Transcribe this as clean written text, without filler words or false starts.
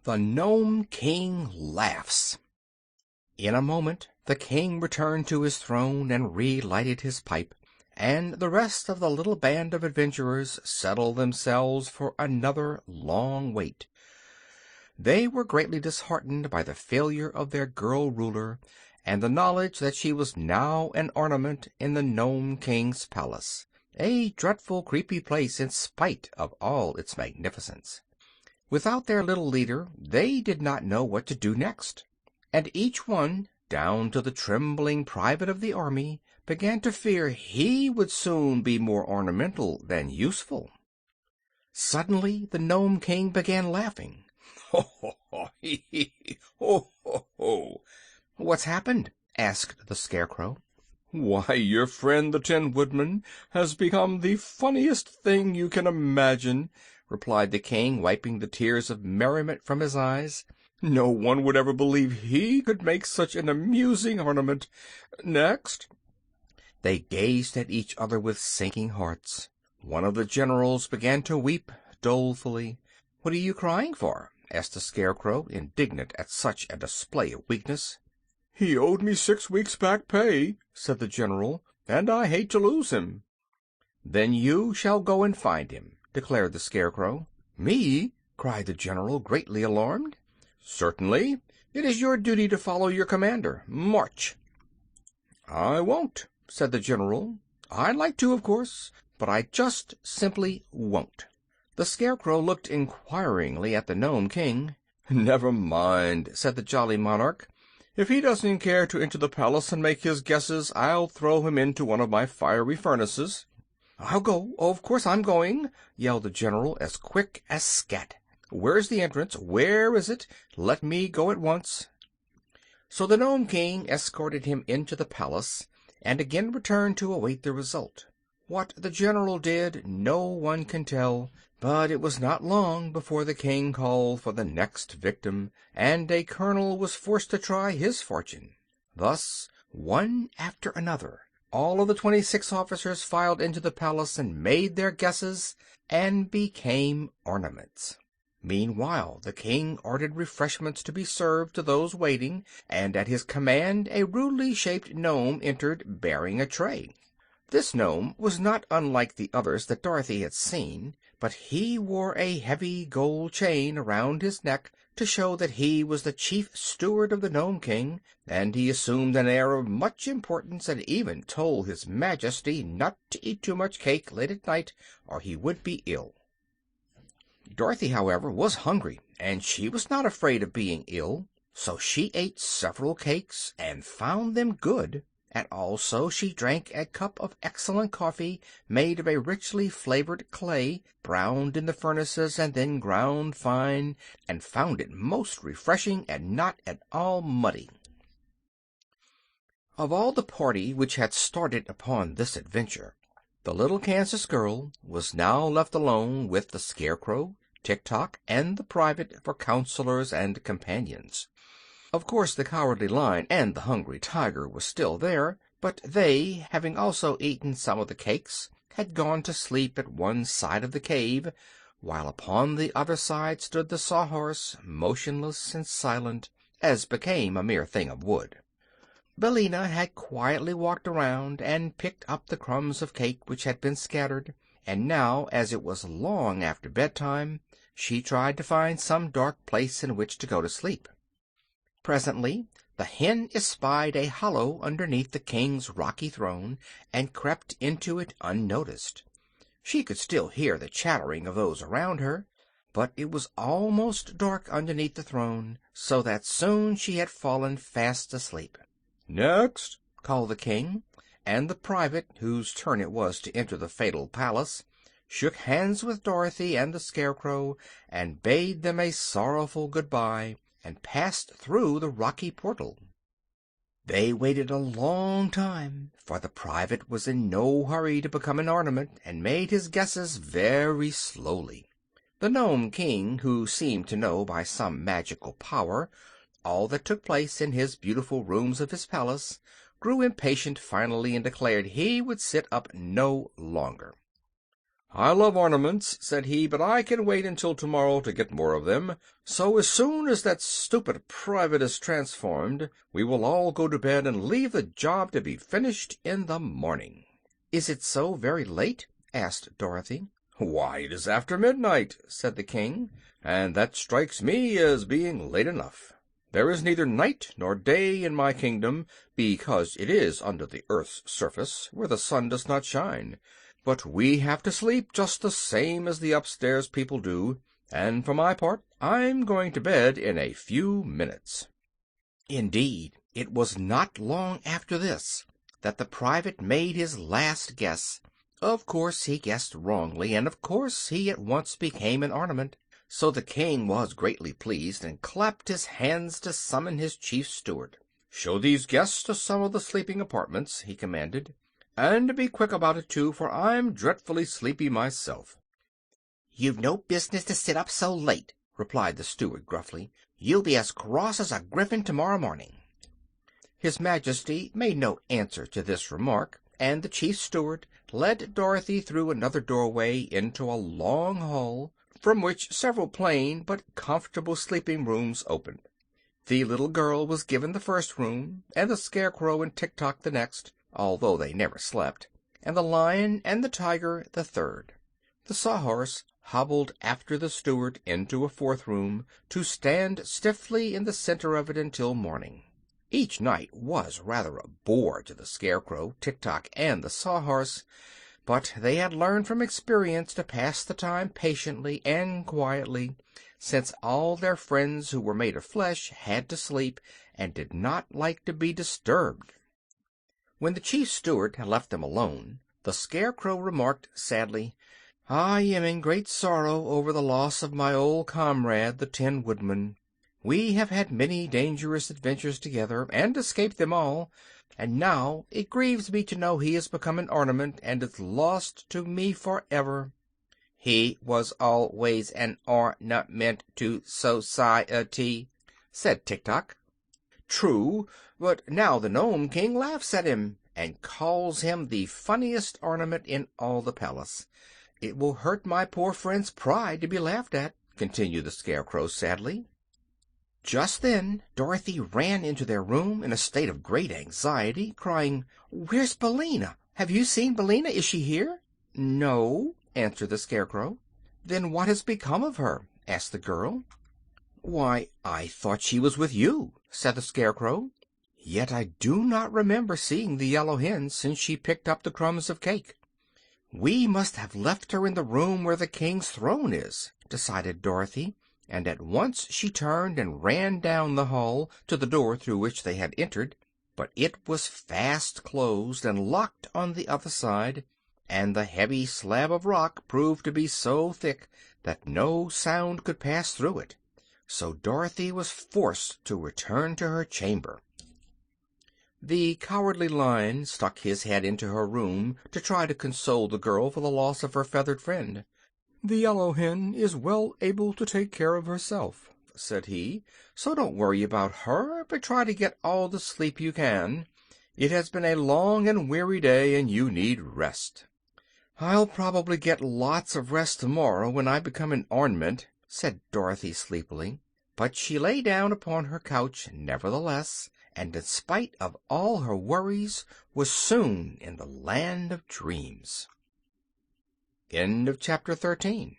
The Nome King Laughs. In a moment the king returned to his throne and relighted his pipe, and the rest of the little band of adventurers settled themselves for another long wait. They were greatly disheartened by the failure of their girl ruler, and the knowledge that she was now an ornament in the Nome King's palace, a dreadful, creepy place in spite of all its magnificence. Without their little leader they did not know what to do next, and each one, down to the trembling private of the army, began to fear he would soon be more ornamental than useful. Suddenly the Nome King began laughing. "Ho, ho, ho, hee, hee, ho, ho, ho!" "What's happened?" asked the Scarecrow. "Why, your friend the Tin Woodman has become the funniest thing you can imagine," replied the king, wiping the tears of merriment from his eyes. "No one would ever believe he could make such an amusing ornament. Next." They gazed at each other with sinking hearts. One of the generals began to weep dolefully. "What are you crying for?" asked the Scarecrow, indignant at such a display of weakness. "He owed me 6 weeks' back pay," said the general, "and I hate to lose him." "Then you shall go and find him," declared the Scarecrow. "Me?" cried the general, greatly alarmed. "Certainly. "It is your duty to follow your commander. March!" "I won't," said the general. "I'd like to, of course, but I just simply won't." The Scarecrow looked inquiringly at the Nome King. "Never mind," said the jolly monarch. "If he doesn't care to enter the palace and make his guesses, I'll throw him into one of my fiery furnaces." "I'll go. Of course I'm going," yelled the general, as quick as scat. "Where's the entrance? Where is it? Let me go at once." So the Nome King escorted him into the palace, and again returned to await the result. What the general did no one can tell, but it was not long before the king called for the next victim, and a colonel was forced to try his fortune. Thus, one after another, all of the 26 officers filed into the palace and made their guesses, and became ornaments. Meanwhile the king ordered refreshments to be served to those waiting, and at his command a rudely shaped gnome entered, bearing a tray. This gnome was not unlike the others that Dorothy had seen, but he wore a heavy gold chain around his neck to show that he was the chief steward of the Nome King, and he assumed an air of much importance and even told his Majesty not to eat too much cake late at night or he would be ill. Dorothy, however, was hungry, and she was not afraid of being ill, so she ate several cakes and found them good, and also she drank a cup of excellent coffee made of a richly flavored clay, browned in the furnaces and then ground fine, and found it most refreshing and not at all muddy. Of all the party which had started upon this adventure, the little Kansas girl was now left alone with the Scarecrow, Tik-Tok, and the private for counselors and companions. Of course the Cowardly Lion and the Hungry Tiger were still there, but they, having also eaten some of the cakes, had gone to sleep at one side of the cave, while upon the other side stood the Sawhorse, motionless and silent, as became a mere thing of wood. Billina had quietly walked around and picked up the crumbs of cake which had been scattered, and now, as it was long after bedtime, she tried to find some dark place in which to go to sleep. Presently the hen espied a hollow underneath the king's rocky throne, and crept into it unnoticed. She could still hear the chattering of those around her, but it was almost dark underneath the throne, so that soon she had fallen fast asleep. "Next!" called the king, and the private, whose turn it was to enter the fatal palace, shook hands with Dorothy and the Scarecrow and bade them a sorrowful good-bye, and passed through the rocky portal. They waited a long time, for the private was in no hurry to become an ornament, and made his guesses very slowly. The Nome King, who seemed to know by some magical power all that took place in his beautiful rooms of his palace, grew impatient finally and declared he would sit up no longer. "I love ornaments," said he, "but I can wait until tomorrow to get more of them. So as soon as that stupid private is transformed, we will all go to bed and leave the job to be finished in the morning." "Is it so very late?" asked Dorothy. "Why, it is after midnight," said the king, "and that strikes me as being late enough. There is neither night nor day in my kingdom, because it is under the earth's surface, where the sun does not shine. But we have to sleep just the same as the upstairs people do, and for my part I'm going to bed in a few minutes." Indeed, it was not long after this that the private made his last guess. Of course he guessed wrongly, and of course he at once became an ornament. So the king was greatly pleased, and clapped his hands to summon his chief steward. "Show these guests to some of the sleeping apartments," he commanded. "And be quick about it, too, for I'm dreadfully sleepy myself." "You've no business to sit up so late," replied the steward gruffly. "You'll be as cross as a griffin tomorrow morning." His Majesty made no answer to this remark, and the chief steward led Dorothy through another doorway into a long hall, from which several plain but comfortable sleeping rooms opened. The little girl was given the first room, and the Scarecrow and Tik-Tok the next, although they never slept, and the Lion and the Tiger the third. The Sawhorse hobbled after the steward into a fourth room, to stand stiffly in the center of it until morning. Each night was rather a bore to the Scarecrow, Tik-Tok, and the Sawhorse, but they had learned from experience to pass the time patiently and quietly, since all their friends who were made of flesh had to sleep, and did not like to be disturbed. When the chief steward had left them alone, the Scarecrow remarked sadly, "I am in great sorrow over the loss of my old comrade, the Tin Woodman. We have had many dangerous adventures together, and escaped them all, and now it grieves me to know he has become an ornament and is lost to me forever." "He was always an ornament to society," said Tik-Tok. "True, but now the Nome King laughs at him, and calls him the funniest ornament in all the palace. It will hurt my poor friend's pride to be laughed at," continued the Scarecrow sadly. Just then Dorothy ran into their room in a state of great anxiety, crying, "Where's Billina? Have you seen Billina? Is she here?" "No," answered the Scarecrow. "Then what has become of her?" asked the girl. "Why, I thought she was with you," said the Scarecrow. "Yet I do not remember seeing the yellow hen since she picked up the crumbs of cake." "We must have left her in the room where the king's throne is," decided Dorothy, and at once she turned and ran down the hall to the door through which they had entered. But it was fast closed and locked on the other side, and the heavy slab of rock proved to be so thick that no sound could pass through it. So Dorothy was forced to return to her chamber. The Cowardly Lion stuck his head into her room to try to console the girl for the loss of her feathered friend. "The yellow hen is well able to take care of herself," said he, "so don't worry about her, but try to get all the sleep you can. It has been a long and weary day, and you need rest." "I'll probably get lots of rest tomorrow, when I become an ornament," said Dorothy sleepily. But she lay down upon her couch nevertheless, and in spite of all her worries was soon in the land of dreams. End of chapter 13.